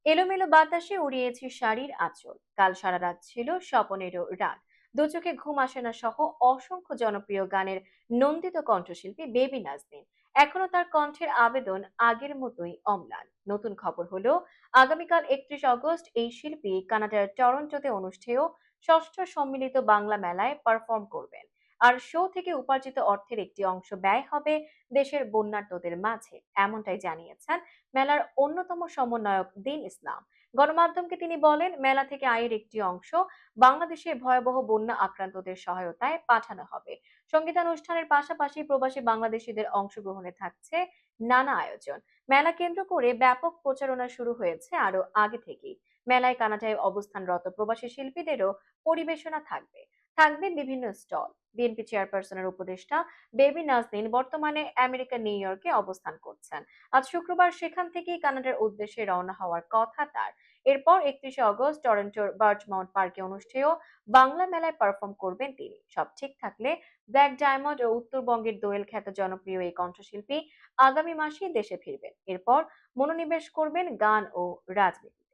এলোমেলো বাতাসে উড়িয়েছে শাড়ির আঁচল, কাল সারা রাত ছিল স্বপনেরও রাত, দু চোখে ঘুম আসে না সহ অসংখ্য জনপ্রিয় গানের নন্দিত কণ্ঠশিল্পী বেবি নাজনীন। এখনো তার কণ্ঠের আবেদন আগের মতোই অম্লান। নতুন খবর হলো, আগামীকাল 31 আগস্ট এই শিল্পী কানাডার টরন্টোতে অনুষ্ঠেয় ষষ্ঠ সম্মিলিত বাংলা মেলায় পারফর্ম করবেন। আর শো থেকে উপার্জিত অর্থের একটি অংশ ব্যয় হবে দেশের বন্যার্তদের মাঝে, এমনটাই জানিয়েছেন মেলার অন্যতম সমন্বয়ক দিন ইসলাম। গণমাধ্যমকে তিনি বলেন, মেলা থেকে আয়ের একটি অংশ বাংলাদেশে ভয়াবহ বন্যা আক্রান্তদের সহায়তায় পাঠানো হবে। সঙ্গীতানুষ্ঠানের পাশাপাশি প্রবাসী বাংলাদেশিদের অংশগ্রহণে থাকছে নানা আয়োজন। মেলা কেন্দ্র করে ব্যাপক প্রচারণা শুরু হয়েছে আরো আগে থেকেই। মেলায় কানাডায় অবস্থানরত প্রবাসী শিল্পীদেরও পরিবেশনা থাকবে। থাকবে বিভিন্ন স্টল। বিএনপি চেয়ারপারসনের উপদেষ্টা বেবি নাজনীন বর্তমানে আমেরিকার নিউ ইয়র্কে অবস্থান করছেন। আজ শুক্রবার সেখান থেকেই কানাডার উদ্দেশ্যে রওনা হওয়ার কথা তার। এরপর 31 আগস্ট টরন্টোর বার্চমাউন্ট পার্কে অনুষ্ঠেয় বাংলা মেলায় পারফর্ম করবেন তিনি। সব ঠিক থাকলে ব্ল্যাক ডায়মন্ড ও উত্তরবঙ্গের দোয়েল খ্যাত জনপ্রিয় এই কণ্ঠশিল্পী আগামী মাসেই দেশে ফিরবেন। এরপর মনোনিবেশ করবেন গান ও রাজনীতি।